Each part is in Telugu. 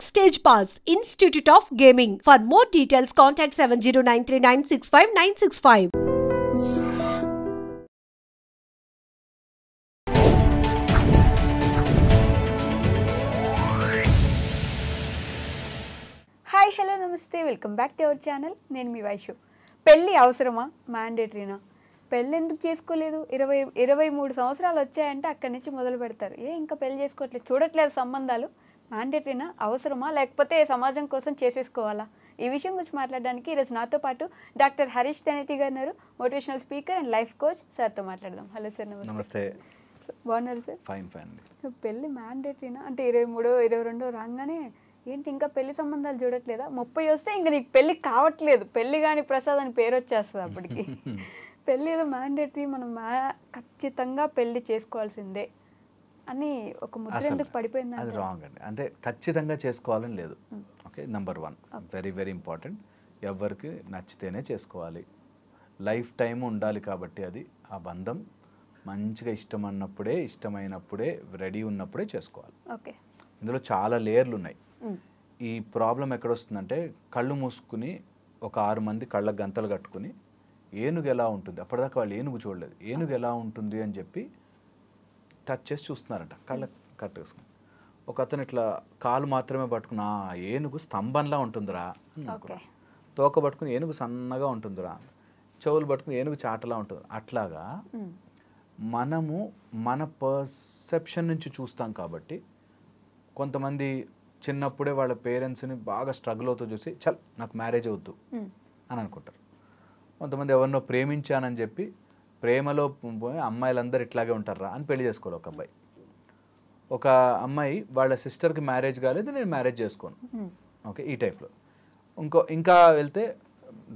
Backstage Pass, Institute of Gaming. For more details, contact 7093965965965. Hi hello నమస్తే welcome back to our channel. నేను మీ వైషు. పెళ్ళి అవసరమా, మ్యాండేటరీనా? పెళ్ళి ఎందుకు చేసుకోలేదు? 23 సంవత్సరాలు వచ్చాయంటే అక్కడి నుంచి మొదలు పెడతారు. ఇంకా పెళ్ళి చేసుకోవట్లేదు, చూడట్లేదు సంబంధాలు. మ్యాండేటరీనా, అవసరమా, లేకపోతే సమాజం కోసం చేసేసుకోవాలా? ఈ విషయం గురించి మాట్లాడడానికి ఈరోజు నాతో పాటు డాక్టర్ హరీష్ తెనేటి గారు ఉన్నారు, motivational speaker and life coach. సార్తో మాట్లాడదాం. హలో సార్, నమస్తే. బాగున్నారు సార్? Fine fine. పెళ్ళి మ్యాండేటరీనా అంటే 23, 22 రాగానే ఏంటి ఇంకా పెళ్లి సంబంధాలు చూడట్లేదా? 30 వస్తే ఇంక నీకు పెళ్ళి కావట్లేదు, పెళ్ళి కాని ప్రసాద్ అని పేరు వచ్చేస్తుంది అప్పటికి. పెళ్ళి ఏదో మ్యాండేటరీ, మనం ఖచ్చితంగా పెళ్లి చేసుకోవాల్సిందే అని ఒక ముద్ర ఎందుకు పడిపోయింది? అది రాంగ్ అండి. అంటే ఖచ్చితంగా చేసుకోవాలని లేదు. Okay, number 1 very very important. ఎవరికి నచ్చితేనే చేసుకోవాలి, లైఫ్ టైం ఉండాలి. కాబట్టి అది ఆ బంధం మంచిగా ఇష్టమన్నప్పుడే, ఇష్టమైనప్పుడే, రెడీ ఉన్నప్పుడే చేసుకోవాలి. ఓకే, ఇందులో చాలా లేయర్లు ఉన్నాయి. ఈ ప్రాబ్లం ఎక్కడొస్తుందంటే, కళ్ళు మూసుకుని ఒక 6 మంది కళ్ళ గంతలు కట్టుకుని ఏనుగు ఎలా ఉంటుంది, అప్పటిదాకా వాళ్ళు ఏనుగు చూడలేదు, ఏనుగు ఎలా ఉంటుంది అని చెప్పి టచ్ చేసి చూస్తున్నారంట కళ్ళ కట్టేసుకుని. ఒక అతను ఇట్లా కాలు మాత్రమే పట్టుకుని ఏనుగు స్తంభంలా ఉంటుందిరా అనుకున్నాడు. తోక పట్టుకుని ఏనుగు సన్నగా ఉంటుందిరా, చెవులు పట్టుకుని ఏనుగు చాటలా ఉంటుంది. అట్లాగా మనము మన పర్సెప్షన్ నుంచి చూస్తాం. కాబట్టి కొంతమంది చిన్నప్పుడే వాళ్ళ పేరెంట్స్ని బాగా స్ట్రగుల్ అవుతూ చూసి చల్ నాకు మ్యారేజ్ అవుద్దు అని అనుకుంటారు. కొంతమంది ఎవరినో ప్రేమించానని చెప్పి ప్రేమలో పోయి అమ్మాయిలందరూ ఇట్లాగే ఉంటారా అని పెళ్లి చేసుకోవాలి. ఒక అబ్బాయి, ఒక అమ్మాయి వాళ్ళ సిస్టర్కి మ్యారేజ్ కాలేదు, నేను మ్యారేజ్ చేసుకోను. ఓకే, ఈ టైప్లో. ఇంకా వెళ్తే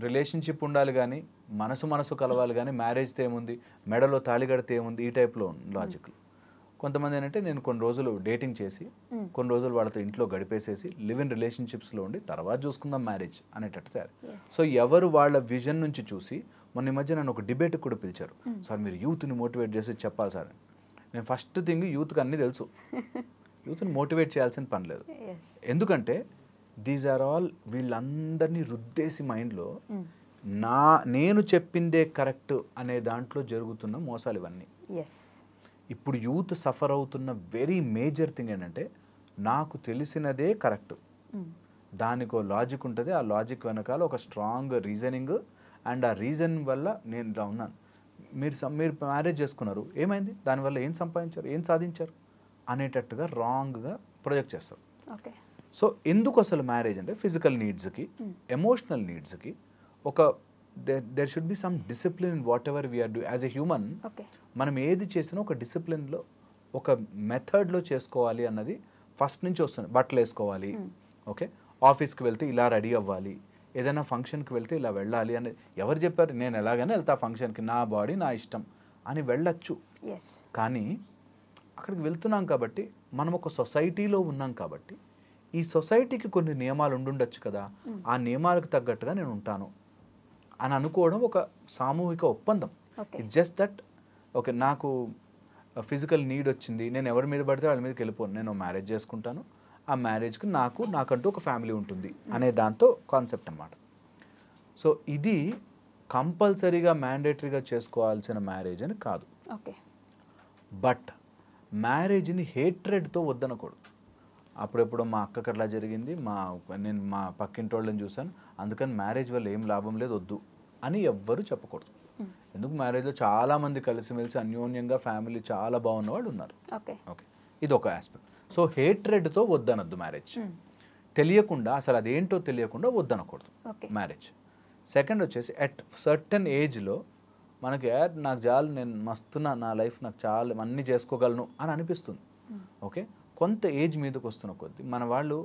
రిలేషన్షిప్ ఉండాలి కానీ మనసు కలవాలి కానీ మ్యారేజ్తో ఏముంది, మెడలో తాళి కడితే ఏముంది, ఈ టైప్లో లాజిక్. కొంతమంది ఏంటంటే నేను కొన్ని రోజులు డేటింగ్ చేసి కొన్ని రోజులు వాళ్ళతో ఇంట్లో గడిపేసేసి లివ్ ఇన్ రిలేషన్షిప్స్లో ఉండి తర్వాత చూసుకుందాం మ్యారేజ్ అనేటట్టు తయారు. సో ఎవరు వాళ్ళ విజన్ నుంచి చూసి, మొన్న ఈ మధ్య నన్ను ఒక డిబేట్ కూడా పిలిచారు. సార్ మీరు యూత్ని మోటివేట్ చేసి చెప్పాలి సార్. నేను ఫస్ట్ థింగ్ యూత్కి అన్నీ తెలుసు, యూత్ని మోటివేట్ చేయాల్సిన పని లేదు. ఎందుకంటే దీస్ ఆర్ ఆల్ వీళ్ళందరినీ రుద్దేసి మైండ్లో నేను చెప్పిందే కరెక్ట్ అనే దాంట్లో జరుగుతున్న మోసాలు ఇవన్నీ. ఇప్పుడు యూత్ సఫర్ అవుతున్న వెరీ మేజర్ థింగ్ ఏంటంటే, నాకు తెలిసినదే కరెక్ట్, దానికో లాజిక్ ఉంటుంది, ఆ లాజిక్ వెనకాల ఒక స్ట్రాంగ్ రీజనింగ్, అండ్ ఆ రీజన్ వల్ల నేను ఇలా ఉన్నాను. మీరు మ్యారేజ్ చేసుకున్నారు, ఏమైంది, దానివల్ల ఏం సంపాదించారు, ఏం సాధించారు అనేటట్టుగా రాంగ్గా ప్రొజెక్ట్ చేస్తారు. ఓకే, సో ఎందుకు అసలు మ్యారేజ్ అంటే, ఫిజికల్ నీడ్స్కి, ఎమోషనల్ నీడ్స్కి ఒక there should be some discipline in whatever we are doing as a human. మనం ఏది చేసినా ఒక డిసిప్లిన్లో, ఒక మెథడ్లో చేసుకోవాలి అన్నది ఫస్ట్ నుంచి వస్తుంది. బట్టలు వేసుకోవాలి, ఓకే, ఆఫీస్కి వెళ్తే ఇలా రెడీ అవ్వాలి, ఏదైనా ఫంక్షన్కి వెళ్తే ఇలా వెళ్ళాలి అనేది ఎవరు చెప్పారు? నేను ఎలాగైనా వెళ్తా ఫంక్షన్కి, నా బాడీ నా ఇష్టం అని వెళ్ళచ్చు. కానీ అక్కడికి వెళ్తున్నాం కాబట్టి, మనం ఒక సొసైటీలో ఉన్నాం కాబట్టి, ఈ సొసైటీకి కొన్ని నియమాలు ఉండుండొచ్చు కదా, ఆ నియమాలకు తగ్గట్టుగా నేను ఉంటాను అని అనుకోవడం ఒక సామూహిక ఒప్పందం. ఇట్స్ జస్ట్ దట్ ఓకే, నాకు ఫిజికల్ నీడ్ వచ్చింది, నేను ఎవరి మీద పడితే వాళ్ళ మీదకి వెళ్ళిపోను, నేను మ్యారేజ్ చేసుకుంటాను, ఆ మ్యారేజ్కి నాకంటూ ఒక ఫ్యామిలీ ఉంటుంది అనే దాంతో కాన్సెప్ట్ అన్నమాట. సో ఇది కంపల్సరీగా మ్యాండేటరీగా చేసుకోవాల్సిన మ్యారేజ్ అని కాదు. బట్ మ్యారేజ్ని హేట్రెడ్తో వద్దనకూడదు. అప్పుడెప్పుడు మా అక్కకి అట్లా జరిగింది, నేను మా పక్కింటి వాళ్ళని చూశాను, అందుకని మ్యారేజ్ వల్ల ఏం లాభం లేదు, వద్దు అని ఎవ్వరూ చెప్పకూడదు. ఎందుకు, మ్యారేజ్లో చాలామంది కలిసిమెలిసి అన్యోన్యంగా ఫ్యామిలీ చాలా బాగున్న వాళ్ళు ఉన్నారు. ఓకే, ఇది ఒక ఆస్పెక్ట్. సో హేట్రెడ్తో వద్దనొద్దు మ్యారేజ్. తెలియకుండా, అసలు అదేంటో తెలియకుండా వద్దనకూడదు మ్యారేజ్. సెకండ్ వచ్చేసి, అట్ సర్టన్ ఏజ్లో మనకి నాకు చాలు, నేను మస్తున్నా, నా లైఫ్ నాకు చాలు, అన్నీ చేసుకోగలను అని అనిపిస్తుంది. ఓకే, కొంత ఏజ్ మీదకి వస్తున్న కొద్దీ మన వాళ్ళు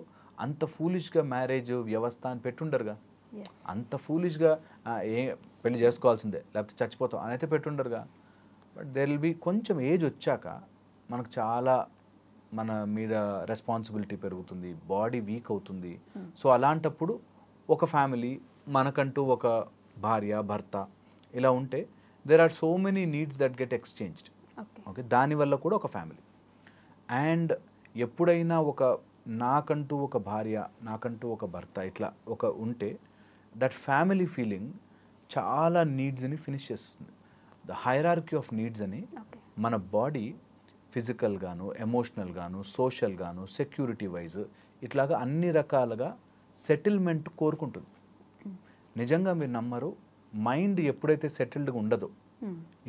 అంత ఫూలిష్గా మ్యారేజ్ వ్యవస్థ అని పెట్టుండరుగా, అంత ఫూలిష్గా పెళ్లి చేసుకోవాల్సిందే లేకపోతే చచ్చిపోతాం అని అయితే పెట్టుండరుగా. బట్ దెర్ విల్ బి కొంచెం ఏజ్ వచ్చాక మనకు చాలా మన మీద రెస్పాన్సిబిలిటీ పెరుగుతుంది, బాడీ వీక్ అవుతుంది. సో అలాంటప్పుడు ఒక ఫ్యామిలీ, మనకంటూ ఒక భార్య భర్త ఇలా ఉంటే there are so many needs that get exchanged. Okay, దానివల్ల కూడా ఒక ఫ్యామిలీ. అండ్ ఎప్పుడైనా ఒక నాకంటూ ఒక భార్య, నాకంటూ ఒక భర్త ఇట్లా ఒక ఉంటే దట్ ఫ్యామిలీ ఫీలింగ్ చాలా నీడ్స్ని ఫినిష్ చేస్తుంది. ద హైరార్కీ ఆఫ్ నీడ్స్ అని మన బాడీ ఫిజికల్ గాను, ఎమోషనల్ గాను, సోషల్ గాను, సెక్యూరిటీ వైజ్ ఇట్లాగా అన్ని రకాలుగా సెటిల్మెంట్ కోరుకుంటుంది. నిజంగా మీరు నమ్మరు, మైండ్ ఎప్పుడైతే సెటిల్డ్గా ఉండదో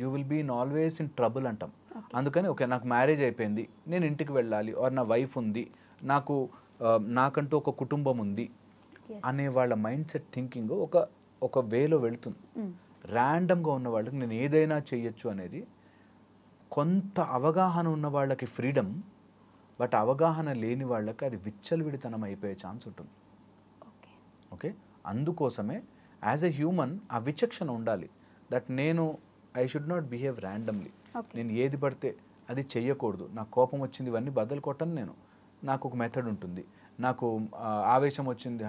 you will be in always in trouble అంటాం. అందుకని ఓకే నాకు మ్యారేజ్ అయిపోయింది, నేను ఇంటికి వెళ్ళాలి, ఆర్ నా వైఫ్ ఉంది, నాకంటూ ఒక కుటుంబం ఉంది అనే వాళ్ళ మైండ్ సెట్ థింకింగ్ ఒక వేలో వెళుతుంది. ర్యాండమ్గా ఉన్న వాళ్ళకి నేను ఏదైనా చెయ్యొచ్చు అనేది, కొంత అవగాహన ఉన్న వాళ్ళకి ఫ్రీడమ్, బట్ అవగాహన లేని వాళ్ళకి అది విచ్చలవిడితనం అయిపోయే ఛాన్స్ ఉంటుంది. ఓకే, అందుకోసమే యాజ్ ఎ హ్యూమన్ ఆ విచక్షణ ఉండాలి. That I should not behave randomly. నేను ఏది పడితే అది చెయ్యకూడదు. నాకు కోపం వచ్చింది ఇవన్నీ బద్దలు కొట్టను. నాకు ఒక మెథడ్ ఉంటుంది. నాకు ఆవేశం వచ్చింది,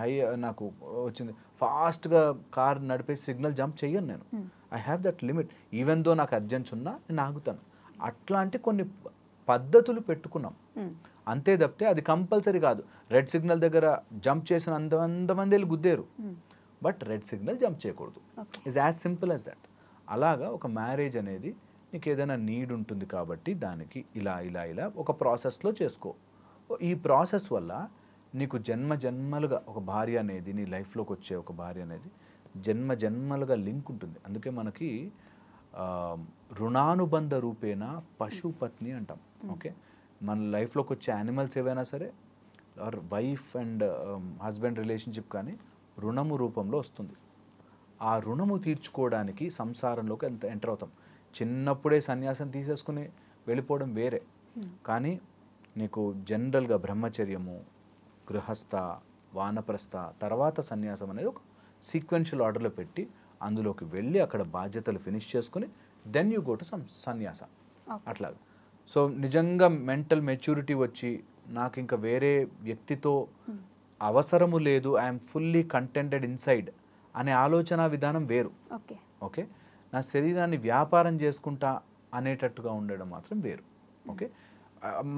నాకు వచ్చింది, ఫాస్ట్గా కార్ నడిపే సిగ్నల్ జంప్ చెయ్యను నేను. I have that limit. Even though నాకు అర్జెన్స్ ఉన్నా నేను ఆగుతాను. అట్లాంటి కొన్ని పద్ధతులు పెట్టుకున్నాం అంతే తప్పితే అది కంపల్సరీ కాదు. రెడ్ సిగ్నల్ దగ్గర జంప్ చేసిన అంతమంది వెళ్ళి గుద్దేరు, బట్ రెడ్ సిగ్నల్ జంప్ చేయకూడదు. It's as simple as that. అలాగా ఒక మ్యారేజ్ అనేది నీకు ఏదైనా నీడ్ ఉంటుంది కాబట్టి దానికి ఇలా ఇలా ఇలా ఒక ప్రాసెస్లో చేసుకో. ఈ ప్రాసెస్ వల్ల నీకు జన్మలుగా ఒక భార్య అనేది, నీ లైఫ్లోకి వచ్చే ఒక భార్య అనేది జన్మలుగా లింక్ ఉంటుంది. అందుకే మనకి రుణానుబంధ రూపేణ పశుపత్ని అంటాం. ఓకే, మన లైఫ్లోకి వచ్చే యానిమల్స్ ఏవైనా సరే, or wife and husband relationship కానీ రుణము రూపంలో వస్తుంది. ఆ రుణము తీర్చుకోవడానికి సంసారంలోకి ఎంటర్ అవుతాం. చిన్నప్పుడే సన్యాసం తీసేసుకుని వెళ్ళిపోవడం వేరే, కానీ నీకు జనరల్గా బ్రహ్మచర్యము, గృహస్థ, వానప్రస్థ, తర్వాత సన్యాసం అనేది ఒక సీక్వెన్షియల్ ఆర్డర్లో పెట్టి అందులోకి వెళ్ళి అక్కడ బాధ్యతలు ఫినిష్ చేసుకుని దెన్ యూ గో టు సన్యాస. అట్లాగా. సో నిజంగా మెంటల్ మెచ్యూరిటీ వచ్చి నాకు ఇంకా వేరే వ్యక్తితో అవసరము లేదు, ఐఎమ్ ఫుల్లీ కంటెంటెడ్ ఇన్సైడ్ అనే ఆలోచన విధానం వేరు. ఓకే, నా శరీరాన్ని వ్యాపారం చేసుకుంటా అనేటట్టుగా ఉండడం మాత్రం వేరు. ఓకే,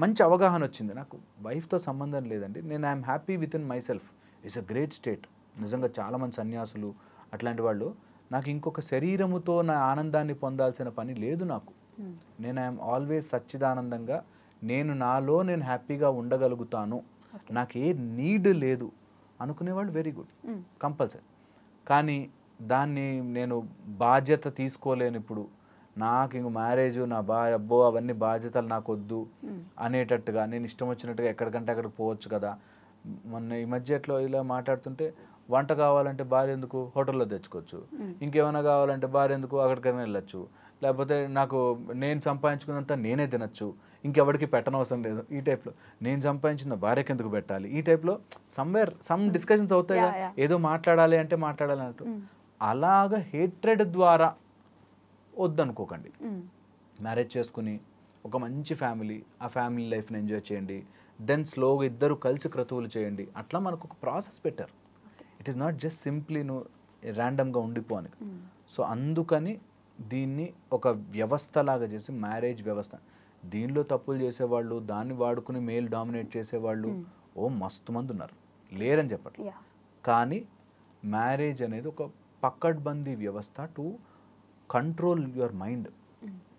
మంచి అవగాహన వచ్చింది. నాకు వైఫ్తో సంబంధం లేదండి, నేను I'm happy with in my self. It's a great state. నిజంగా చాలామంది సన్యాసులు అట్లాంటి వాళ్ళు, నాకు ఇంకొక శరీరముతో నా ఆనందాన్ని పొందాల్సిన పని లేదు నాకు. నేను ఐఎమ్ ఆల్వేస్ సచ్చిదానందంగా, నాలో నేను హ్యాపీగా ఉండగలుగుతాను, నాకు ఏ నీడ్ లేదు అనుకునేవాళ్ళు వెరీ గుడ్, కంపల్సరీ. కానీ దాన్ని నేను బాధ్యత తీసుకోలేను. ఇప్పుడు నాకు ఇంక మ్యారేజ్, నా అబ్బో అవన్నీ బాధ్యతలు నాకు వద్దు అనేటట్టుగా నేను ఇష్టం వచ్చినట్టుగా ఎక్కడికంటే అక్కడికి పోవచ్చు కదా. మొన్న ఈ మధ్య ఎట్లా ఇలా మాట్లాడుతుంటే, వంట కావాలంటే భార్య ఎందుకు, హోటల్లో తెచ్చుకోవచ్చు, ఇంకేమైనా కావాలంటే భార్య ఎందుకు, అక్కడికైనా వెళ్ళచ్చు, లేకపోతే నాకు నేను సంపాదించుకున్నంత నేనే తినచ్చు, ఇంకెవరికి పెట్టనవసరం లేదు. ఈ టైప్లో నేను సంపాదించిన భార్యకి ఎందుకు పెట్టాలి, ఈ టైప్లో సమ్ డిస్కషన్స్ అవుతాయి. ఏదో మాట్లాడాలి అంటే మాట్లాడాలి అన్నట్టు. అలాగా హేట్రెడ్ ద్వారా వద్దనుకోకండి. మ్యారేజ్ చేసుకుని ఒక మంచి ఫ్యామిలీ, ఆ ఫ్యామిలీ లైఫ్ని ఎంజాయ్ చేయండి. దెన్ స్లోగా ఇద్దరు కలిసి క్రతువులు చేయండి. అట్లా మనకు ఒక ప్రాసెస్ పెట్టారు. It is not just simply నువ్వు ర్యాండమ్గా ఉండిపోని. సో అందుకని దీన్ని ఒక వ్యవస్థలాగా చేసి, మ్యారేజ్ వ్యవస్థ, దీనిలో తప్పులు చేసేవాళ్ళు, దాన్ని వాడుకుని మేల్ డామినేట్ చేసేవాళ్ళు మస్తు మంది ఉన్నారు, లేరని చెప్పట్లేదు. కానీ మ్యారేజ్ అనేది ఒక పక్కడ్బందీ వ్యవస్థ టు కంట్రోల్ యువర్ మైండ్.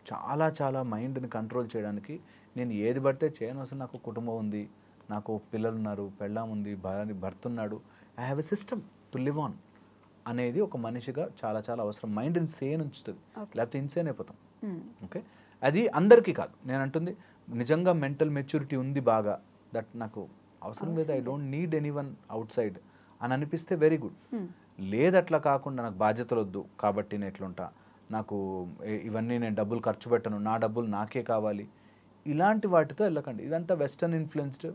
చాలా మైండ్ని కంట్రోల్ చేయడానికి నేను ఏది పడితే చేయను. అసలు నాకు కుటుంబం ఉంది, నాకు పిల్లలు ఉన్నారు, పెళ్ళాం ఉంది, భర్త ఉన్నాడు, I have a system to live on అనేది ఒక మనిషిగా చాలా అవసరం. మైండ్ ఇన్సేన్ ఉంచుతుంది, లేకపోతే ఇన్సేన్ అయిపోతాం. ఓకే, అది అందరికీ కాదు నేను అంటుంది. నిజంగా మెంటల్ మెచ్యూరిటీ ఉంది బాగా, దట్ నాకు అవసరం లేదు, I don't need anyone out side అని అనిపిస్తే వెరీ గుడ్. లేదట్లా కాకుండా నాకు బాధ్యతలు వద్దు కాబట్టి నేను ఎట్లుంటా, నాకు ఇవన్నీ నేను డబ్బులు ఖర్చు పెట్టను, నా డబ్బులు నాకే కావాలి, ఇలాంటి వాటితో వెళ్ళకండి. ఇదంతా వెస్టర్న్ ఇన్ఫ్లుయెన్స్డ్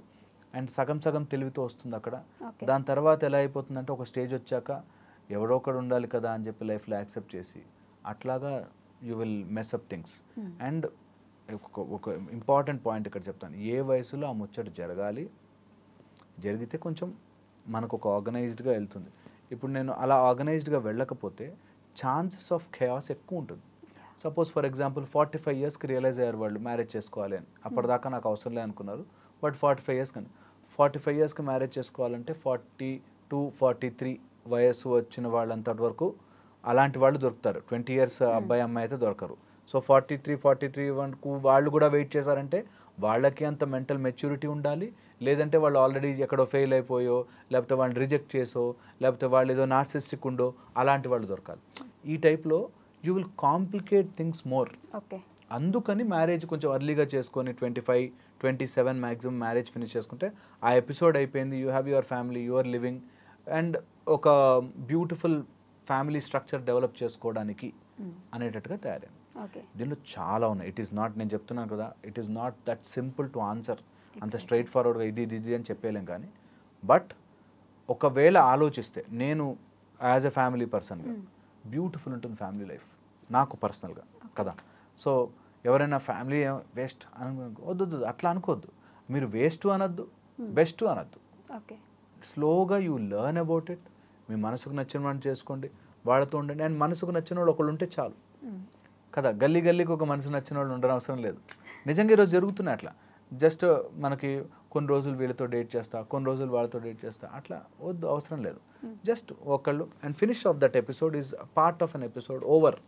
అండ్ సగం తెలివితో వస్తుంది అక్కడ. దాని తర్వాత ఎలా అయిపోతుందంటే, ఒక స్టేజ్ వచ్చాక ఎవడో ఒకడు ఉండాలి కదా అని చెప్పి లైఫ్లో యాక్సెప్ట్ చేసి అట్లాగా you will mess up things. And ఒక ఇంపార్టెంట్ పాయింట్ ఇక్కడ చెప్తాను, ఏ వయసులో ఆ ముచ్చట జరిగితే కొంచెం మనకు ఒక ఆర్గనైజ్డ్గా వెళ్తుంది. ఇప్పుడు నేను అలా ఆర్గనైజ్డ్గా వెళ్ళకపోతే ఛాన్సెస్ ఆఫ్ ఖయాస్ ఎక్కువ ఉంటుంది. సపోజ్ ఫర్ ఎగ్జాంపుల్ 45 yearsకి రియలైజ్ అయ్యారు వాళ్ళు మ్యారేజ్ చేసుకోవాలి అని, అప్పటిదాకా నాకు అవసరం లే అనుకున్నారు, బట్ 45 years కానీ 45 ఇయర్స్కి మ్యారేజ్ చేసుకోవాలంటే 42-43 వయసు వచ్చిన వాళ్ళంతటి వరకు అలాంటి వాళ్ళు దొరుకుతారు. 20 ఇయర్స్ అబ్బాయి అమ్మాయి అయితే దొరకరు. సో 43 వరకు వాళ్ళు కూడా వెయిట్ చేశారంటే వాళ్ళకి అంత మెంటల్ మెచ్యూరిటీ ఉండాలి. లేదంటే వాళ్ళు ఆల్రెడీ ఎక్కడో ఫెయిల్ అయిపోయో, లేకపోతే వాళ్ళని రిజెక్ట్ చేసో, లేకపోతే వాళ్ళు ఏదో నార్సిస్టిక్ ఉండో అలాంటి వాళ్ళు దొరకాలి. ఈ టైప్లో you will complicate things more. Okay, అందుకని మ్యారేజ్ కొంచెం ఎర్లీగా చేసుకొని 25-27 మ్యాక్సిమం మ్యారేజ్ ఫినిష్ చేసుకుంటే ఆ ఎపిసోడ్ అయిపోయింది. You have your family, your living and ఒక బ్యూటిఫుల్ ఫ్యామిలీ స్ట్రక్చర్ డెవలప్ చేసుకోవడానికి అనేటట్టుగా తయారైంది. ఓకే, దీనిలో చాలా ఉన్నాయి. ఇట్ ఈస్ నాట్, నేను చెప్తున్నాను కదా, it is not that simple to answer. అంత స్ట్రైట్ ఫార్వర్డ్గా ఇది అని చెప్పలేం. కానీ బట్ ఒకవేళ ఆలోచిస్తే నేను యాజ్ ఎ ఫ్యామిలీ పర్సన్గా బ్యూటిఫుల్ ఉంటుంది ఫ్యామిలీ లైఫ్ నాకు పర్సనల్గా కదా. సో ఎవరైనా ఫ్యామిలీ వేస్ట్ అని వద్దు, అట్లా అనుకోవద్దు. మీరు వేస్ట్ అనొద్దు, బెస్ట్ అనొద్దు. ఓకే, స్లోగా యూ లెర్న్ అబౌట్ ఇట్. మీ మనసుకు నచ్చిన వాడిని చేసుకోండి, వాళ్ళతో ఉండండి. అండ్ మనసుకు నచ్చిన వాళ్ళు ఒకళ్ళు ఉంటే చాలు కదా. గల్లీకి ఒక మనసు నచ్చిన వాళ్ళు ఉండడం అవసరం లేదు. నిజంగా ఈరోజు జరుగుతున్నాయి అట్లా. జస్ట్ మనకి కొన్ని రోజులు వీళ్ళతో డేట్ చేస్తా, కొన్ని రోజులు వాళ్ళతో డేట్ చేస్తా, అట్లా వద్దు, అవసరం లేదు. జస్ట్ ఒకళ్ళు and finish of that episode is part of an episode over.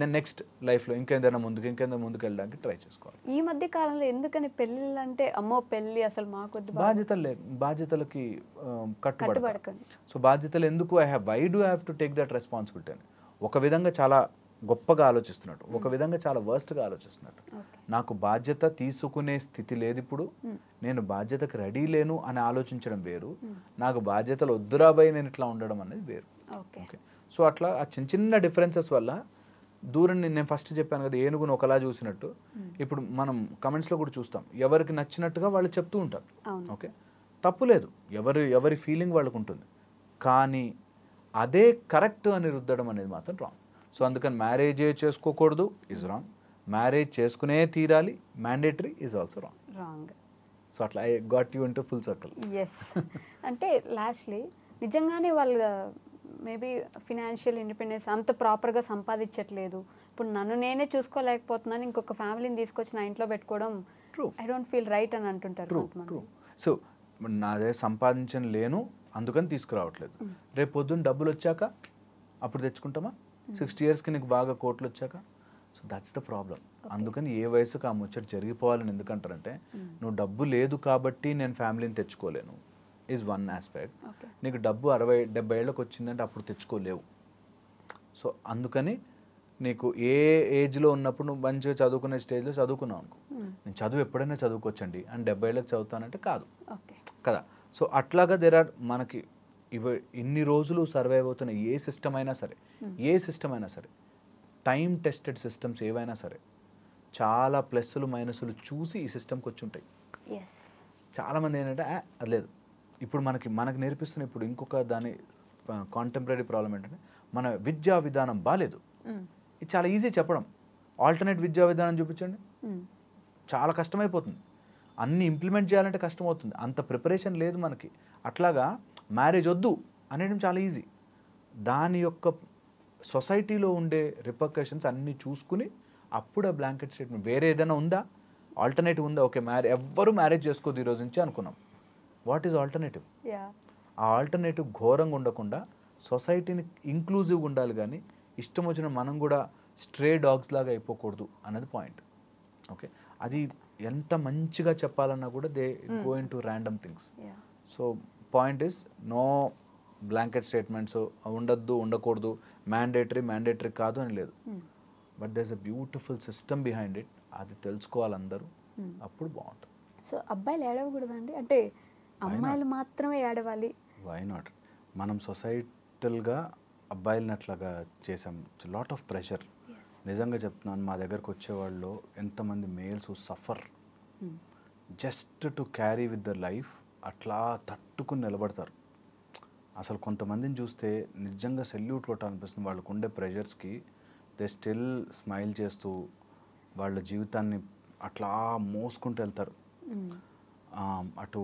Then next లైఫ్లో ఇంకేదైనా ముందుకు వెళ్ళడానికి ట్రై చేసుకోవాలి. ఈ మధ్య కాలంలో ఎందుకని పెళ్ళిళ్ళు అంటే అమ్మో పెళ్ళి అసలు మాకొద్దు, బాధ్యతలకి కట్టుబడకండి. సో బాధ్యతలు ఎందుకు, why do have to take that responsibility అని ఒక విధంగా చాలా గొప్పగా ఆలోచిస్తున్నట్టు, ఒక విధంగా చాలా వర్స్ట్గా ఆలోచిస్తున్నట్టు. నాకు బాధ్యత తీసుకునే స్థితి లేదు ఇప్పుడు, నేను బాధ్యతకు రెడీ లేను అని ఆలోచించడం వేరు, నాకు బాధ్యతలు వద్దురాబోయి నేను ఇట్లా ఉండడం అనేది వేరు. ఓకే, సో అట్లా ఆ చిన్న డిఫరెన్సెస్ వల్ల దూరం, నేను ఫస్ట్ చెప్పాను కదా ఏనుగును ఒకలా చూసినట్టు, ఇప్పుడు మనం కమెంట్స్లో కూడా చూస్తాం ఎవరికి నచ్చినట్టుగా వాళ్ళు చెప్తూ ఉంటారు. ఓకే, తప్పు లేదు, ఎవరి ఫీలింగ్ వాళ్ళకు ఉంటుంది. కానీ అదే కరెక్ట్ అని రుద్దడం అనేది మాత్రం రాంగ్. సో అందుకని మ్యారేజే చేసుకోకూడదు ఈజ్ రాంగ్, మ్యారేజ్ చేసుకునే తీరాలి mandatory is also wrong. So అట్లా I got you into full circle. Yes, అంటే లాస్ట్లీ నిజంగానే వాళ్ళ మేబీ ఫినాన్షియల్ ఇండిపెండెన్స్ అంత ప్రాపర్గా సంపాదించట్లేదు, ఇప్పుడు నన్ను నేనే చూసుకోలేకపోతున్నాను, ఇంకొక ఫ్యామిలీని తీసుకొచ్చి నా ఇంట్లో పెట్టుకోవడం ఐ డోంట్ ఫీల్ రైట్ అని అంటుంటారు. సో నాదే సంపాదించని లేను అందుకని తీసుకురావట్లేదు, రేపు పొద్దున్న డబ్బులు వచ్చాక అప్పుడు తెచ్చుకుంటామా? 60 ఇయర్స్కి నీకు బాగా కోట్లు వచ్చాక. So that's the problem. అందుకని ఏ వయసుకు ఆ ముచ్చట జరిగిపోవాలని ఎందుకంటారంటే, నువ్వు డబ్బు లేదు కాబట్టి నేను ఫ్యామిలీని తెచ్చుకోలేను ఈజ్ వన్ ఆస్పెక్ట్. నీకు డబ్బు 60-70 ఏళ్ళకి వచ్చిందంటే అప్పుడు తెచ్చుకోలేవు. సో అందుకని నీకు ఏ ఏజ్లో ఉన్నప్పుడు నువ్వు మంచిగా చదువుకునే స్టేజ్లో చదువుకున్నావు అనుకో, నేను చదువు ఎప్పుడైనా చదువుకోవచ్చండి అని 70 ఏళ్ళకి చదువుతానంటే కాదు కదా. సో అట్లాగా మనకి ఇన్ని రోజులు సర్వైవ్ అవుతున్న ఏ సిస్టమ్ అయినా సరే టైం టెస్టెడ్ సిస్టమ్స్ ఏవైనా సరే చాలా ప్లస్లు మైనస్లు చూసి ఈ సిస్టమ్కి వచ్చి ఉంటాయి. చాలామంది ఏంటంటే అది లేదు, ఇప్పుడు మనకి నేర్పిస్తున్న ఇప్పుడు ఇంకొక దాని కాంటెంపరీ ప్రాబ్లం ఏంటంటే మన విద్యా విధానం బాగాలేదు. ఇది చాలా ఈజీ చెప్పడం, ఆల్టర్నేట్ విద్యా విధానం చూపించండి, చాలా కష్టమైపోతుంది. అన్నీ ఇంప్లిమెంట్ చేయాలంటే కష్టమవుతుంది, అంత ప్రిపరేషన్ లేదు మనకి. అట్లాగా మ్యారేజ్ వద్దు అనేయడం చాలా ఈజీ. దాని యొక్క సొసైటీలో ఉండే రిపర్కషన్స్ అన్నీ చూసుకుని అప్పుడు ఆ బ్లాంకెట్ స్టేట్మెంట్ వేరే ఏదైనా ఉందా, ఆల్టర్నేటివ్ ఉందా? ఓకే, ఎవ్వరూ మ్యారేజ్ చేసుకోదు ఈ రోజు నుంచి అనుకున్నాం. What is alternative? ఆ ఆల్టర్నేటివ్ ఘోరంగా ఉండకుండా సొసైటీని ఇంక్లూజివ్గా ఉండాలి, కానీ ఇష్టం వచ్చిన మనం కూడా స్ట్రే డాగ్స్ లాగా అయిపోకూడదు అన్నది పాయింట్. ఓకే, అది ఎంత మంచిగా చెప్పాలన్నా కూడా they go in to random things. So point is no blanket statements ఉండద్దు, ఉండకూడదు, మ్యాండేటరీ కాదు అని లేదు. But there is a beautiful system behind it. అది తెలుసుకోవాలి అందరూ, అప్పుడు బాగుంటుంది. సో అబ్బాయిలు ఏడవకూడదండి, అంటే అమ్మాయిలు మాత్రమే ఏడవాలి? Why not? మనం సొసైటల్గా అబ్బాయిలని అట్లాగా చేసాం, లాట్ ఆఫ్ ప్రెషర్. నిజంగా చెప్తున్నాను, మా దగ్గరకు వచ్చేవాళ్ళు ఎంతమంది males suffer just to carry with the life, అట్లా తట్టుకుని నిలబడతారు. అసలు కొంతమందిని చూస్తే నిజంగా సెల్యూట్ కొట్టాలనిపిస్తుంది. వాళ్ళకు ఉండే ప్రెషర్స్కి దే స్టిల్ స్మైల్ చేస్తూ వాళ్ళ జీవితాన్ని అట్లా మోసుకుంటూ వెళ్తారు. అటు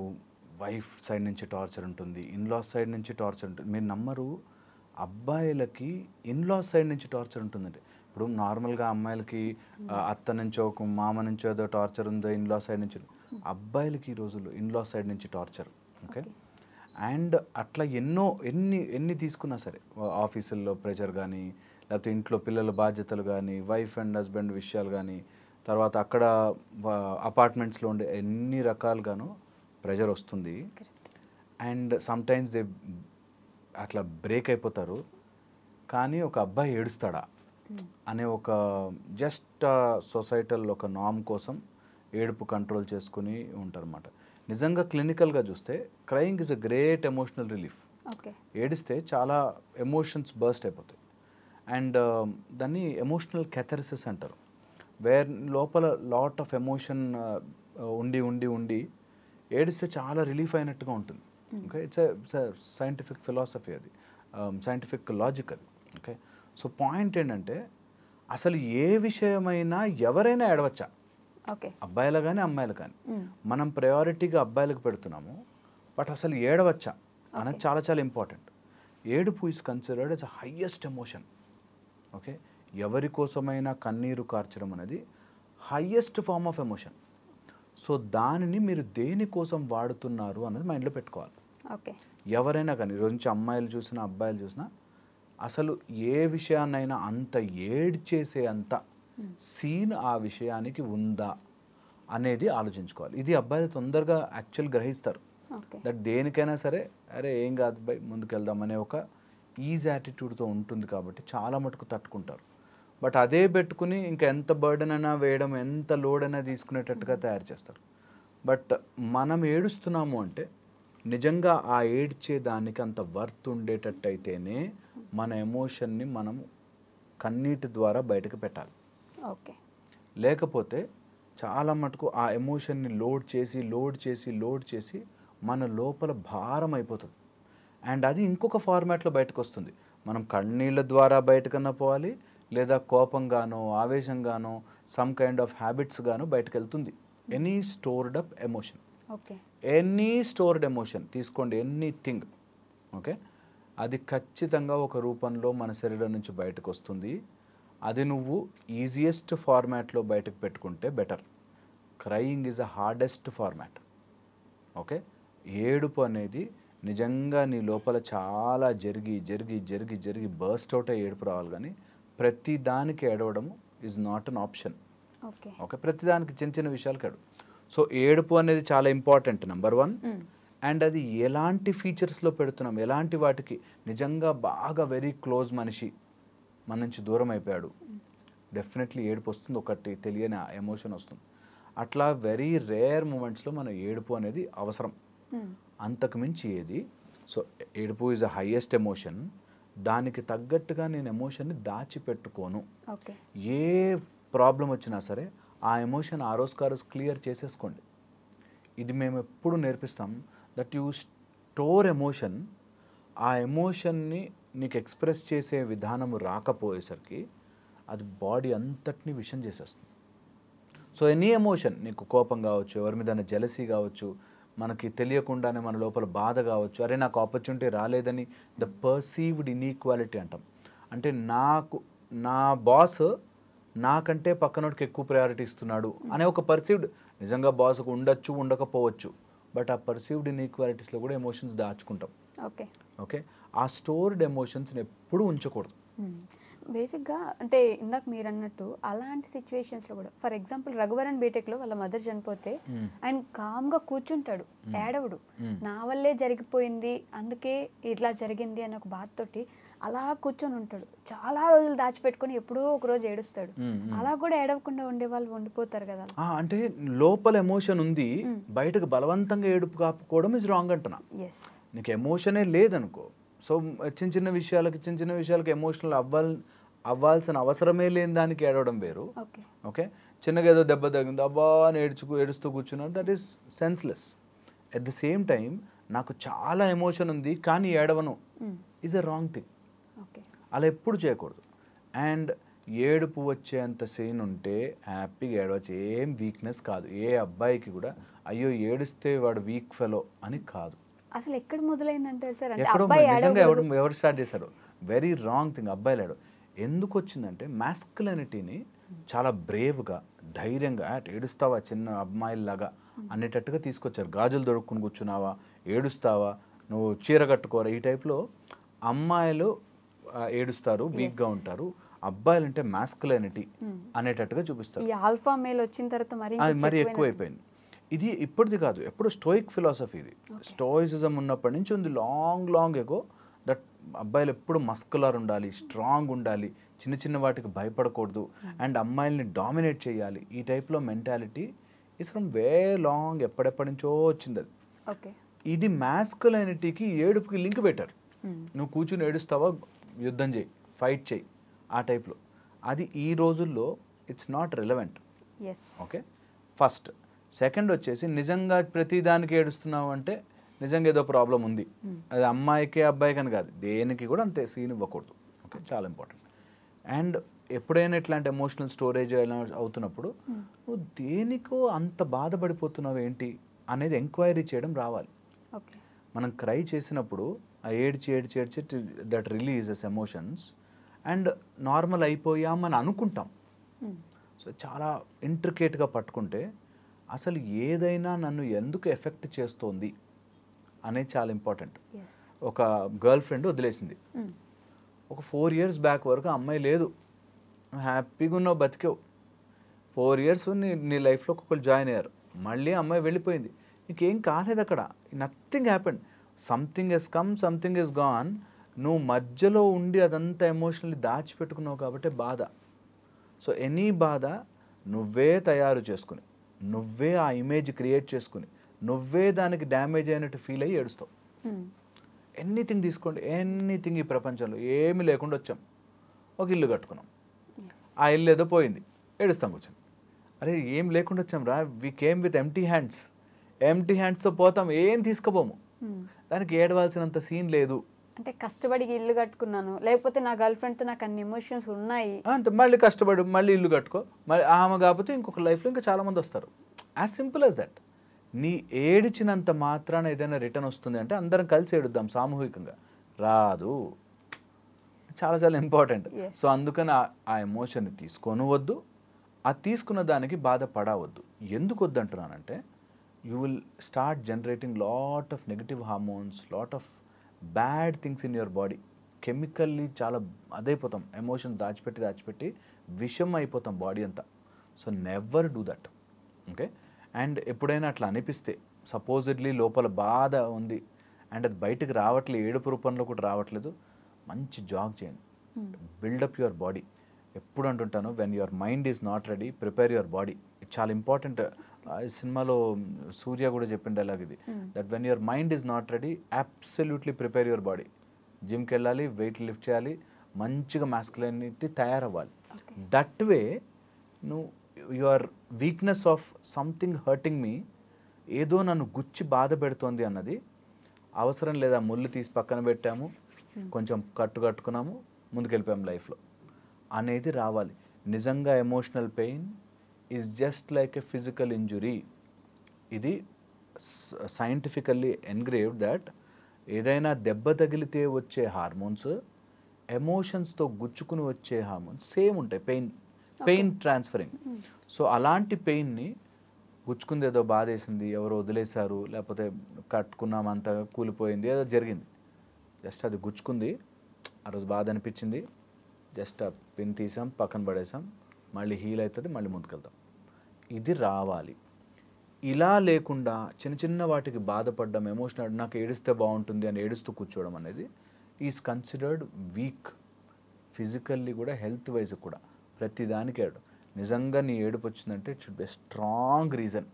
వైఫ్ సైడ్ నుంచి టార్చర్ ఉంటుంది, ఇన్లాస్ సైడ్ నుంచి టార్చర్ ఉంటుంది. మీరు నమ్మరు, అబ్బాయిలకి ఇన్లాస్ సైడ్ నుంచి టార్చర్ ఉంటుందండి. ఇప్పుడు నార్మల్గా అమ్మాయిలకి అత్త నుంచో మామ నుంచో ఏదో టార్చర్ ఉందో ఇన్లాస్ సైడ్ నుంచి, అబ్బాయిలకి ఈ రోజుల్లో ఇన్లా సైడ్ నుంచి టార్చర్. ఓకే, అండ్ అట్లా ఎన్ని తీసుకున్నా సరే, ఆఫీసుల్లో ప్రెషర్ కానీ, లేకపోతే ఇంట్లో పిల్లల బాధ్యతలు కానీ, వైఫ్ అండ్ హస్బెండ్ విషయాలు కానీ, తర్వాత అక్కడ అపార్ట్మెంట్స్లో ఉండే ఎన్ని రకాలుగానో ప్రెషర్ వస్తుంది. అండ్ సమ్టైమ్స్ దే అట్లా బ్రేక్ అయిపోతారు. కానీ ఒక అబ్బాయి ఏడుస్తాడా అనే ఒక జస్ట్ సొసైటల్ ఒక నామ్ కోసం ఏడుపు కంట్రోల్ చేసుకుని ఉంటారన్నమాట. నిజంగా క్లినికల్గా చూస్తే crying is a great emotional relief. ఏడిస్తే చాలా ఎమోషన్స్ బర్స్ట్ అయిపోతాయి. అండ్ దాన్ని ఎమోషనల్ కెథరిసిస్ అంటారు, వేర్ లోపల లాట్ ఆఫ్ ఎమోషన్ ఉండి ఉండి ఉండి ఏడిస్తే చాలా రిలీఫ్ అయినట్టుగా ఉంటుంది. ఓకే, ఇట్స్ సైంటిఫిక్ ఫిలాసఫీ, అది సైంటిఫిక్ లాజిక్ అది. ఓకే, సో పాయింట్ ఏంటంటే అసలు ఏ విషయమైనా ఎవరైనా ఏడవచ్చా, అబ్బాయిలు కానీ అమ్మాయిలు కానీ. మనం ప్రయారిటీగా అబ్బాయిలకు పెడుతున్నాము, బట్ అసలు ఏడవచ్చా అనేది చాలా చాలా ఇంపార్టెంట్. ఏడుపు is considered as a highest emotion. Okay, ఎవరి కోసమైనా కన్నీరు కార్చడం అనేది highest form of emotion. So దానిని మీరు దేనికోసం వాడుతున్నారు అన్నది మైండ్లో పెట్టుకోవాలి. ఓకే, ఎవరైనా కానీ, ఈరోజు నుంచి అమ్మాయిలు చూసినా అబ్బాయిలు చూసినా అసలు ఏ విషయాన్నైనా అంత ఏడ్చేసే అంత సీన్ ఆ విషయానికి ఉందా అనేది ఆలోచించుకోవాలి. ఇది అబ్బాయిలు తొందరగా యాక్చువల్ గ్రహిస్తారు. దట్ దేనికైనా సరే అరే ఏం కాదు బై ముందుకెళ్దాం అనే ఒక ఈజ్ యాటిట్యూడ్తో ఉంటుంది కాబట్టి చాలా మటుకు తట్టుకుంటారు. బట్ అదే పెట్టుకుని ఇంకా ఎంత బర్డెన్ అయినా వేయడం, ఎంత లోడ్ అయినా తీసుకునేటట్టుగా తయారు చేస్తారు. బట్ మనం ఏడుస్తున్నాము అంటే నిజంగా ఆ ఏడ్చే దానికి అంత వర్త్ ఉండేటట్టు అయితేనే మన ఎమోషన్ని మనం కన్నీటి ద్వారా బయటకు పెట్టాలి. ఓకే, లేకపోతే చాలా మటుకు ఆ ఎమోషన్ని లోడ్ చేసి లోడ్ చేసి లోడ్ చేసి మన లోపల భారం అయిపోతుంది. అండ్ అది ఇంకొక ఫార్మాట్లో బయటకు వస్తుంది. మనం కన్నీళ్ళ ద్వారా బయటకన్నా పోవాలి, లేదా కోపంగానో ఆవేశంగానో సమ్ కైండ్ ఆఫ్ హ్యాబిట్స్ గానో బయటకు వెళ్తుంది. Any stored up emotion, any stored emotion తీసుకోండి, ఎనీథింగ్. ఓకే, అది ఖచ్చితంగా ఒక రూపంలో మన శరీరం నుంచి బయటకు వస్తుంది. అది నువ్వు ఈజియెస్ట్ ఫార్మాట్లో బయటకు పెట్టుకుంటే better. Crying is a hardest format. Okay, ఏడుపు అనేది నిజంగా నీ లోపల చాలా జరిగి జరిగి జరిగి జరిగి బర్స్ట్ అవుట్ అయ్యి ఏడుపు రావాలి. కానీ ప్రతి దానికి ఏడవడం is not an option. Okay, ప్రతి దానికి చిన్న చిన్న విషయాలకు ఏడు. సో ఏడుపు అనేది చాలా ఇంపార్టెంట్, నెంబర్ 1. అండ్ అది ఎలాంటి ఫీచర్స్లో పెడుతున్నాం, ఎలాంటి వాటికి. నిజంగా బాగా వెరీ క్లోజ్ మనిషి మన నుంచి దూరం అయిపోయాడు, డెఫినెట్లీ ఏడుపు వస్తుంది, ఒకటి తెలియని ఎమోషన్ వస్తుంది. అట్లా వెరీ రేర్ మూమెంట్స్లో మన ఏడుపు అనేది అవసరం. అంతకు మించి ఏది. సో ఏడుపు ఈజ్ అ హైయెస్ట్ ఎమోషన్. దానికి తగ్గట్టుగా నేను ఎమోషన్ని దాచిపెట్టుకోను. ఏ ప్రాబ్లం వచ్చినా సరే ఆ ఎమోషన్ ఆ రోజు క్లియర్ చేసేసుకోండి. ఇది మేము ఎప్పుడు నేర్పిస్తాం, దట్ యూ స్టోర్ ఎమోషన్. ఆ ఎమోషన్ని నీకు ఎక్స్ప్రెస్ చేసే విధానం రాకపోయేసరికి అది బాడీ అంతటిని విషం చేసేస్తుంది. సో ఎనీ ఎమోషన్, నీకు కోపం కావచ్చు, ఎవరి మీద జెలసీ కావచ్చు, మనకి తెలియకుండానే మన లోపల బాధ కావచ్చు, అరే నాకు ఆపర్చునిటీ రాలేదని, ద పర్సీవ్డ్ ఇన్ఈక్వాలిటీ అంటాం. అంటే నా బాస్ నాకంటే పక్కనోడికి ఎక్కువ ప్రయారిటీ ఇస్తున్నాడు అనే ఒక పర్సీవ్డ్, నిజంగా బాస్కు ఉండొచ్చు ఉండకపోవచ్చు, బట్ ఆ పర్సీవ్డ్ ఇన్ఈక్వాలిటీస్లో కూడా ఎమోషన్స్ దాచుకుంటాం. ఓకే, ఆ స్టోర్డ్ ఎమోషన్స్ని ఎప్పుడూ ఉంచకూడదు. బేసిక్గా అంటే ఇందాక మీరు అన్నట్టు అలాంటి సిచ్యువేషన్స్లో కూడా, ఫర్ ఎగ్జాంపుల్ రఘువరన్ బీటెక్లో వాళ్ళ మదర్ చనిపోతే ఆయన కామ్గా కూర్చుంటాడు, ఏడవడు. నా వల్లే జరిగిపోయింది, అందుకే ఇట్లా జరిగింది అనే ఒక బాధతోటి అలా కూర్చొని ఉంటాడు. చాలా రోజులు దాచిపెట్టుకొని ఎప్పుడో ఒక రోజు ఏడుస్తాడు. అలా కూడా ఏడవకుండా ఉండే వాళ్ళు ఉండిపోతారు కదా. అంటే లోపల ఎమోషన్ ఉంది, బయటకు బలవంతంగా ఏడుపు కాపుకోవడం ఇస్ రాంగ్ అంటున్నా. నీకు ఎమోషనే లేదనుకో, సో చిన్న చిన్న విషయాలకి ఎమోషనల్ అవ్వాల్సిన అవసరమే లేని దానికి ఏడవడం వేరు. ఓకే, చిన్నగా ఏదో దెబ్బ తగ్గింది అబ్బా అని ఏడుస్తూ కూర్చున్నాడు, that is senseless. At the same time నాకు చాలా ఎమోషన్ ఉంది కానీ ఏడవను ఈజ్ అ రాంగ్ థింగ్. అలా ఎప్పుడు చేయకూడదు. అండ్ ఏడుపు వచ్చేంత సీన్ ఉంటే హ్యాపీగా ఏడవచ్చు, ఏం వీక్నెస్ కాదు. ఏ అబ్బాయికి కూడా అయ్యో ఏడిస్తే వాడు వీక్ ఫెలో అని కాదు. అసలు ఎక్కడ మొదలైందంటే సార్, నిజంగా ఎవరు స్టార్ట్ చేశారు, వెరీ రాంగ్ థింగ్. అబ్బాయిలు ఎందుకు వచ్చిందంటే మ్యాస్కులనిటీని చాలా బ్రేవ్గా ధైర్యంగా ఏడుస్తావా చిన్న అమ్మాయిలాగా అనేటట్టుగా తీసుకొచ్చారు. గాజులు దొడుక్కుని కూర్చున్నావా, ఏడుస్తావా, నువ్వు చీర కట్టుకోరా, ఈ టైప్లో అమ్మాయిలు ఏడుస్తారు, వీక్గా ఉంటారు, అబ్బాయిలు అంటే మాస్కులైనిటీ అనేటట్టుగా చూపిస్తారు. ఈ ఆల్ఫా మేల్ వచ్చిన తర్వాత మరి ఎక్కువైపోయింది. ఇది ఇప్పటిది కాదు, ఎప్పుడు స్టోయిక్ ఫిలాసఫీ ఇది. స్టోయిసిజం ఉన్నప్పటి నుంచి ఉంది, లాంగ్ ఎగో. దట్ అబ్బాయిలు ఎప్పుడు మస్కులర్ ఉండాలి, స్ట్రాంగ్ ఉండాలి, చిన్న చిన్న వాటికి భయపడకూడదు, అండ్ అమ్మాయిల్ని డామినేట్ చేయాలి. ఈ టైప్లో mentality is from way long, ఎప్పటి నుంచో వచ్చింది అది. ఇది మాస్కులైనిటీకి ఏడుపుకి లింక్ పెట్టారు. నువ్వు కూర్చుని ఏడుస్తావా, యుద్ధం చేయి, ఫైట్ చేయి, ఆ టైప్లో. అది ఈ రోజుల్లో it's not relevant. Okay, first. Second వచ్చేసి నిజంగా ప్రతిదానికి ఏడుస్తున్నావు అంటే నిజంగా ఏదో ప్రాబ్లం ఉంది. అది అమ్మాయికి అబ్బాయికి అని కాదు, దేనికి కూడా అంతే సీన్ ఇవ్వకూడదు. ఓకే, చాలా ఇంపార్టెంట్. అండ్ ఎప్పుడైనా ఇట్లాంటి ఎమోషనల్ స్టోరేజ్ అవుతున్నప్పుడు నువ్వు దేనికో అంత బాధపడిపోతున్నావు ఏంటి అనేది ఎంక్వైరీ చేయడం రావాలి. మనం క్రై చేసినప్పుడు ఆ ఏడ్చి that releases emotions and normal అయిపోయామని అనుకుంటాం. సో చాలా ఇంట్రికేట్గా పట్టుకుంటే అసలు ఏదైనా నన్ను ఎందుకు ఎఫెక్ట్ చేస్తోంది అనేది చాలా ఇంపార్టెంట్. ఒక గర్ల్ ఫ్రెండ్ వదిలేసింది, ఒక 4 years బ్యాక్ వరకు అమ్మాయి లేదు, హ్యాపీగా ఉన్నావు, బతికావు. 4 years నీ లైఫ్లో ఒక్కొక్కరు జాయిన్ అయ్యారు, మళ్ళీ అమ్మాయి వెళ్ళిపోయింది, నీకేం కాలేదు అక్కడ, nothing happened. Something he's come, something he's gone. నువ్వు మధ్యలో ఉండి అదంతా ఎమోషనల్లీ దాచిపెట్టుకున్నావు కాబట్టి బాధ. సో ఎనీ బాధ నువ్వే తయారు చేసుకుని, నువ్వే ఆ ఇమేజ్ క్రియేట్ చేసుకుని, నువ్వే దానికి డ్యామేజ్ అయినట్టు ఫీల్ అయ్యి ఏడుస్తావు. ఎనీథింగ్ తీసుకోండి, ఎనీథింగ్ ఈ ప్రపంచంలో ఏమీ లేకుండా వచ్చాం, ఒక ఇల్లు కట్టుకున్నాం, ఆ ఇల్లు ఏదో పోయింది, ఏడుస్తాం కూర్చొని. అరే ఏం లేకుండా వచ్చాం రా, వీ కేమ్ విత్ ఎంటీ హ్యాండ్స్తో పోతాం, ఏం తీసుకుపోము. దానికి ఏడవాల్సినంత సీన్ లేదు. అంటే కష్టపడి ఇల్లు కట్టుకున్నాను, లేకపోతే నా గర్ల్ ఫ్రెండ్తో నాకు అన్ని ఎమోషన్స్ ఉన్నాయి అంటే మళ్ళీ కష్టపడి మళ్ళీ ఇల్లు కట్టుకో, మళ్ళీ ఆమె కాకపోతే ఇంకొక లైఫ్లో ఇంకా చాలామంది వస్తారు. As simple as that. నీ ఏడిచినంత మాత్రాన ఏదైనా రిటర్న్ వస్తుంది అంటే అందరం కలిసి ఏడుద్దాం సామూహికంగా, రాదు. చాలా చాలా ఇంపార్టెంట్. సో అందుకని ఆ ఎమోషన్ని తీసుకోనవద్దు, ఆ తీసుకున్న దానికి బాధపడవద్దు. ఎందుకు వద్దు అంటున్నానంటే you will start generating lot of negative hormones, lot of bad things in your body. Chemically చాలా అదైపోతాం, ఎమోషన్ దాచిపెట్టి విషం అయిపోతాం బాడీ అంతా. So never do that. Okay, and ఎప్పుడైనా అట్లా అనిపిస్తే, సపోజిడ్లీ లోపల బాధ ఉంది అండ్ అది బయటకు రావట్లేదు, ఏడుపు రూపంలో కూడా రావట్లేదు, మంచి జాగ్ చేయండి, బిల్డప్ యువర్ బాడీ. ఎప్పుడు అంటుంటాను, when your mind is not ready, prepare your body. ఇది చాలా ఇంపార్టెంట్. ఈ సినిమాలో సూర్య కూడా చెప్పిండే అలాగే ఇది, that when your mind is not ready, absolutely prepare your body. జిమ్కి వెళ్ళాలి, వెయిట్ లిఫ్ట్ చేయాలి, మంచిగా మాస్కులైనిటీ తయారవ్వాలి. దట్ వే నువ్వు your weakness of something hurting me, ఏదో నన్ను గుచ్చి బాధ పెడుతోంది అన్నది అవసరం లేదా, ముళ్ళు తీసి పక్కన పెట్టాము, కొంచెం కట్టుకున్నాము, ముందుకెళ్ళిపోయాము లైఫ్లో అనేది రావాలి. నిజంగా emotional pain is just like a physical injury. ఇది సైంటిఫికల్లీ ఎన్గ్రేవ్డ్ దట్ ఏదైనా దెబ్బ తగిలితే వచ్చే హార్మోన్స్, ఎమోషన్స్తో గుచ్చుకుని వచ్చే హార్మోన్స్ సేమ్ ఉంటాయి, పెయిన్ ట్రాన్స్ఫరింగ్. సో అలాంటి పెయిన్ని, గుచ్చుకుంది ఏదో బాధేసింది, ఎవరో వదిలేశారు, లేకపోతే కట్టుకున్నామంతా కూలిపోయింది, ఏదో జరిగింది, జస్ట్ అది గుచ్చుకుంది, ఆ రోజు బాధ అనిపించింది, జస్ట్ ఆ పిన్ తీసాం, పక్కన పడేసాం, మళ్ళీ హీల్ అవుతుంది, మళ్ళీ ముందుకెళ్తాం. ఇది రావాలి. ఇలా లేకుండా చిన్న చిన్న వాటికి బాధపడడం, ఎమోషనల్, నాకు ఏడిస్తే బాగుంటుంది అని ఏడుస్తూ కూర్చోవడం అనేది ఈజ్ కన్సిడర్డ్ వీక్. ఫిజికల్లీ కూడా, హెల్త్ వైజ్ కూడా, ప్రతిదానికి ఏడు. నిజంగా నీ ఏడుపు వచ్చిందంటే it should be strong reason,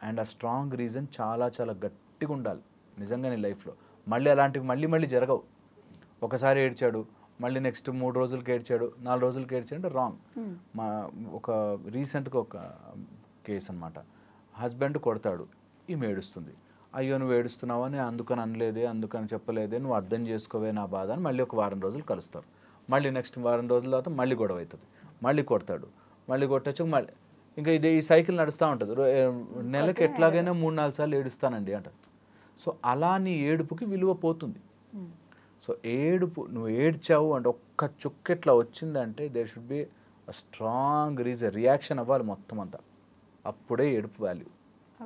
and ఆ స్ట్రాంగ్ రీజన్ చాలా చాలా గట్టిగా ఉండాలి నిజంగా నీ లైఫ్లో. మళ్ళీ అలాంటివి మళ్ళీ జరగవు. ఒకసారి ఏడ్చాడు, మళ్ళీ నెక్స్ట్ 3 రోజులకి ఏడ్చాడు, 4 రోజులకి ఏడ్చాడు అంటే రాంగ్. మా ఒక రీసెంట్గా ఒక కేసు అనమాట, హస్బెండ్ కొడతాడు, ఈమె ఏడుస్తుంది, అయ్యో నువ్వు ఏడుస్తున్నావా, నేను అందుకని అనలేదే, అందుకని చెప్పలేదే, నువ్వు అర్థం చేసుకోవే నా బాధ అని మళ్ళీ ఒక వారం రోజులు కలుస్తారు. మళ్ళీ నెక్స్ట్ వారం రోజుల తర్వాత మళ్ళీ గొడవ అవుతుంది, మళ్ళీ కొడతాడు, మళ్ళీ కొట్టచ్చు, మళ్ళీ ఇంకా ఇదే ఈ సైకిల్ నడుస్తూ ఉంటుంది. నెలకి ఎట్లాగైనా 3-4 సార్లు ఏడుస్తానండి అంటారు. సో అలా నీ ఏడుపుకి విలువ పోతుంది. సో ఏడుపు, నువ్వు ఏడ్చావు అంటే ఒక్క చుక్కెట్లా వచ్చిందంటే there should be a strong reaction అవ్వాలి మొత్తం అంతా, అప్పుడే ఏడుపు వాల్యూ.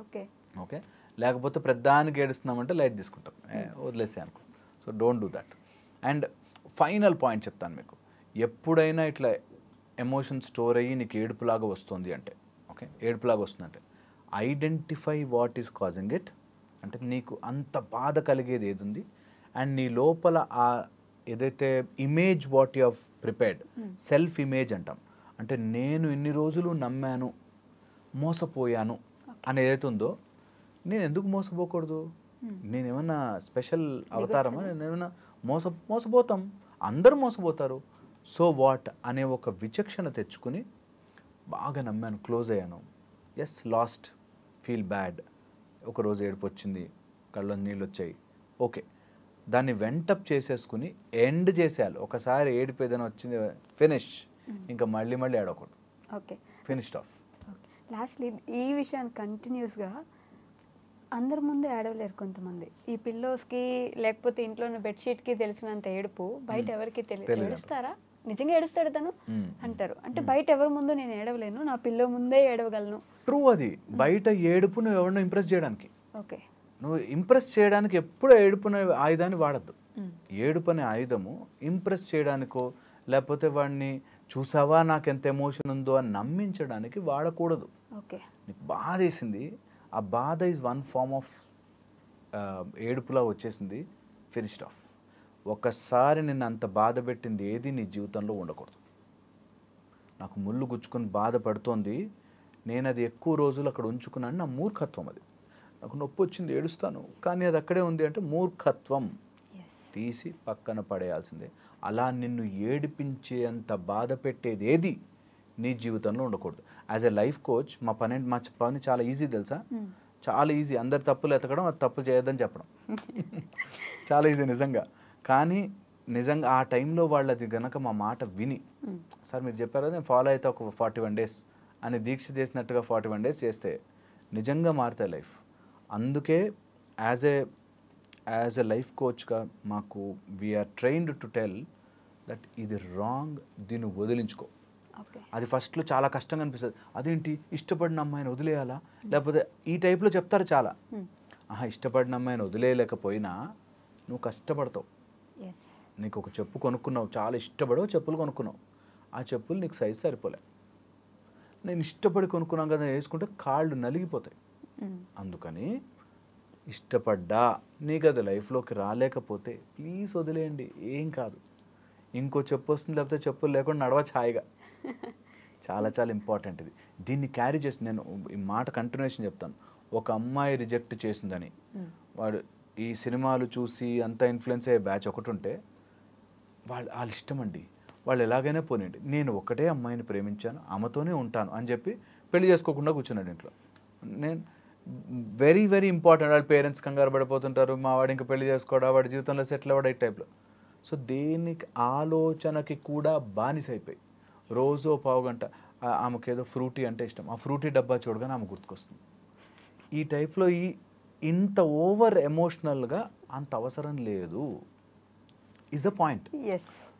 ఓకే, లేకపోతే ప్రధానికి ఏడుస్తున్నామంటే లైట్ తీసుకుంటాం, వదిలేసే అనుకో. So don't do that. And final point చెప్తాను మీకు, ఎప్పుడైనా ఇట్లా ఎమోషన్ స్టోర్ అయ్యి నీకు ఏడుపులాగా వస్తుంది అంటే, ఓకే, ఏడుపులాగా వస్తుందంటే identify what is causing it. అంటే నీకు అంత బాధ కలిగేది ఏది ఉంది, అండ్ నీ లోపల ఆ ఏదైతే image what you have prepared, self image అంటాం. అంటే నేను ఇన్ని రోజులు నమ్మాను, మోసపోయాను అని ఏదైతే ఉందో, నేను ఎందుకు మోసపోకూడదు? నేనేమన్నా స్పెషల్ అవతారమా? నేనేమన్నా మోసపోతాం, అందరూ మోసపోతారు. సో వాట్ అనే ఒక విచక్షణ తెచ్చుకుని బాగా నమ్మాను, క్లోజ్ అయ్యాను, ఎస్ లాస్ట్, ఫీల్ బ్యాడ్, ఒకరోజు ఏడుపు వచ్చింది, కళ్ళలో నీళ్ళు వచ్చాయి, ఓకే, దాన్ని వెంటప్ చేసేసుకుని ఎండ్ చేసేయాలి. ఒకసారి ఏడుపు ఏదైనా వచ్చింది, ఫినిష్, ఇంకా మళ్ళీ ఏడవకూడదు. Okay, finished off. లాస్ట్లీ ఈ విషయాన్ని కంటిన్యూస్గా అందరి ముందు ఏడవలేరు కొంతమంది. ఈ పిల్లోస్కి లేకపోతే ఇంట్లో ఉన్న బెడ్షీట్కి తెలిసినంత ఏడుపు బయట ఎవరికి తెలియదు. ఏడుస్తారా? నిజంగా ఏడుస్తాడు తను అంటారు. అంటే బయట ఎవరి ముందు నేను ఏడవలేను, నా పిల్లో ముందే ఏడవగలను. ట్రూ. అది బయట ఏడుపు నువ్వు ఎవరినో ఇంప్రెస్ చేయడానికి. ఓకే, నువ్వు ఇంప్రెస్ చేయడానికి ఎప్పుడు ఏడుపునే ఆయుధాన్ని వాడద్దు. ఏడుపు అనే ఆయుధము ఇంప్రెస్ చేయడానికో, లేకపోతే వాడిని చూసావా నాకు ఎంత ఎమోషన్ ఉందో అని నమ్మించడానికి వాడకూడదు. ఓకే, నీకు బాధ వేసింది, ఆ బాధ ఈజ్ వన్ ఫార్మ్ ఆఫ్ ఏడుపులా వచ్చేసింది, ఫినిష్డ్ ఆఫ్. ఒకసారి నిన్ను అంత బాధ పెట్టింది ఏది నీ జీవితంలో ఉండకూడదు. నాకు ముళ్ళు గుచ్చుకొని బాధపడుతోంది, నేను అది ఎక్కువ రోజులు అక్కడ ఉంచుకున్నాను, నా మూర్ఖత్వం. అది నాకు నొప్పి వచ్చింది, ఏడుస్తాను, కానీ అది అక్కడే ఉంది అంటే మూర్ఖత్వం, తీసి పక్కన పడేయాల్సిందే. అలా నిన్ను ఏడిపించేంత బాధ పెట్టేది ఏది నీ జీవితంలో ఉండకూడదు. యాజ్ ఎ లైఫ్ కోచ్ మా పని చాలా ఈజీ తెలుసా? చాలా ఈజీ. అందరు తప్పులు ఎతకడం, అది తప్పు చేయొద్దని చెప్పడం చాలా ఈజీ నిజంగా. కానీ నిజంగా ఆ టైంలో వాళ్ళది గనక మా మాట విని, సార్ మీరు చెప్పారు నేను ఫాలో అయితే ఒక 41 days అని దీక్ష చేసినట్టుగా 41 days చేస్తే నిజంగా మారుతాయి లైఫ్. అందుకే యాజ్ ఎ లైఫ్ కోచ్గా మాకు we are trained to tell that ఇది రాంగ్, దీన్ని వదిలించుకో. అది ఫస్ట్లో చాలా కష్టంగా అనిపిస్తుంది. అదేంటి ఇష్టపడిన అమ్మాయిని వదిలేయాలా? లేకపోతే ఈ టైప్లో చెప్తారు చాలా. ఇష్టపడిన అమ్మాయిని వదిలేయలేకపోయినా నువ్వు కష్టపడతావు. నీకు ఒక చెప్పు కొనుక్కున్నావు, చాలా ఇష్టపడవు చెప్పులు కొనుక్కున్నావు, ఆ చెప్పులు నీకు సైజ్ సరిపోలే. నేను ఇష్టపడి కొనుక్కున్నాను కదా వేసుకుంటే కాళ్ళు నలిగిపోతాయి. అందుకని ఇష్టపడ్డా నీకు అది లైఫ్లోకి రాలేకపోతే ప్లీజ్ వదిలేయండి, ఏం కాదు. ఇంకో చెప్పు వస్తుంది, లేకపోతే చెప్పులు లేకుండా నడవచ్చు హాయిగా. చాలా చాలా ఇంపార్టెంట్ ఇది. దీన్ని క్యారీ చేసి నేను ఈ మాట కంటిన్యూషన్ చెప్తాను. ఒక అమ్మాయి రిజెక్ట్ చేసిందని వాడు ఈ సినిమాలు చూసి అంత ఇన్ఫ్లుయెన్స్ అయ్యే బ్యాచ్ ఒకటి ఉంటే వాళ్ళ ఇష్టం అండి, వాళ్ళు ఎలాగైనా పోనండి, నేను ఒకటే అమ్మాయిని ప్రేమించాను, ఆమెతోనే ఉంటాను అని చెప్పి పెళ్లి చేసుకోకుండా కూర్చున్నాడు ఇంట్లో. నేను వెరీ వెరీ ఇంపార్టెంట్. వాళ్ళ పేరెంట్స్ కంగారు పడిపోతుంటారు, మా వాడు ఇంకా పెళ్లి చేసుకోవడా, వాడి జీవితంలో సెటిల్ అవ్వడా, ఈ టైప్లో. సో దేనికి ఆలోచనకి కూడా బానిసైపోయి రోజు 1/2 గంట ఆమెకు ఏదో ఫ్రూటీ అంటే ఇష్టం, ఆ ఫ్రూటీ డబ్బా చూడగానే ఆమె గుర్తుకొస్తుంది. ఈ టైప్లో ఇంత ఓవర్ ఎమోషనల్గా అంత అవసరం లేదు, ఈజ్ ద పాయింట్.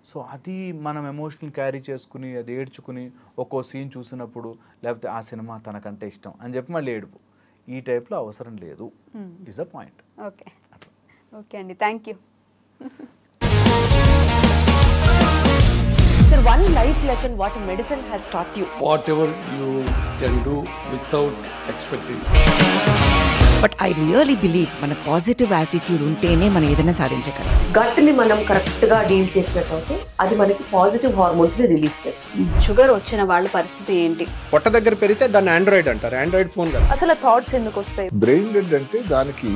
సో అది మనం ఎమోషనల్ క్యారీ చేసుకుని అది ఏడ్చుకుని ఒక్కో సీన్ చూసినప్పుడు లేకపోతే ఆ సినిమా తనకంటే ఇష్టం అని చెప్పి మళ్ళీ ఏడుపు, ఈ టైప్లో అవసరం లేదు, is the point. Okay okay అండి, thank you. Sir, one life lesson what medicine has taught you. Whatever you can do without expecting. But I really believe మన పాజిటివ్ యాటిట్యూడ్ ఉంటేనే మనం ఏదైనా సాధించగలం. గట్ ని మనం కరెక్ట్ గా డీల్ చేసినట్లయితే అది మనకి పాజిటివ్ హార్మోన్స్ ని రిలీజ్ చేస్తుంది. షుగర్ వచ్చిన వాళ్ళ పరిస్థితి ఏంటి? పొట్ట దగ్గర పెరిగితే దాన్ని ఆండ్రాయిడ్ అంటారు, ఆండ్రాయిడ్ ఫోన్ కదా. అసలు థాట్స్ ఎందుకు వస్తాయి? బ్రెయిన్ డెడ్ అంటే దానికి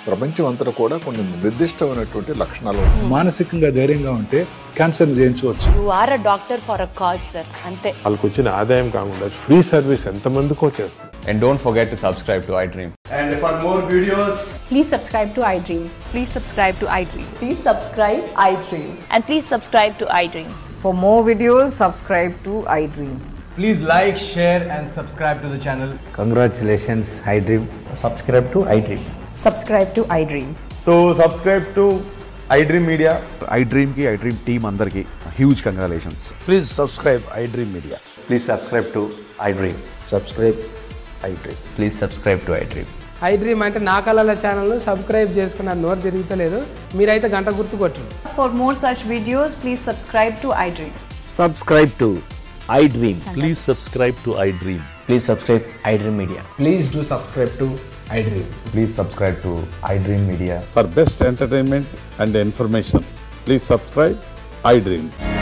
ప్రపంచం అంతా కూడా కొన్ని నిర్దిష్టమైనటువంటి లక్షణాలు. మానసికంగా ధైర్యంగా ఉంటే క్యాన్సర్ జయించవచ్చు. You are a doctor for a cause sir, అంతే. వాళ్ళకి వచ్చిన ఆదాయం కాకుండా ఫ్రీ సర్వీస్ ఎంతమందికో చేస్తారు. And don't forget to subscribe to iDream. And for more videos, please subscribe to iDream. Please subscribe to iDream. Please subscribe iDream. And please subscribe to iDream. For more videos, subscribe to iDream. Please like, share and subscribe to the channel. Congratulations iDream. Subscribe to iDream. Subscribe to iDream. So subscribe to iDream Media. iDream ki iDream team andarki huge congratulations. Please subscribe iDream Media. Please subscribe to iDream. Subscribe iDream. Please subscribe to iDream. iDream అంటే నా కళల ఛానల్ను సబ్స్క్రైబ్ చేసుకున్న నోరు తిరుగుతలేదు, మీరైతే గంట గుర్తు కొట్టండి. For more such videos, please subscribe to iDream. Subscribe to iDream. Please subscribe to iDream. Please subscribe iDream Media. Please do subscribe to iDream. Please subscribe to iDream Media. For best entertainment and information, please subscribe iDream.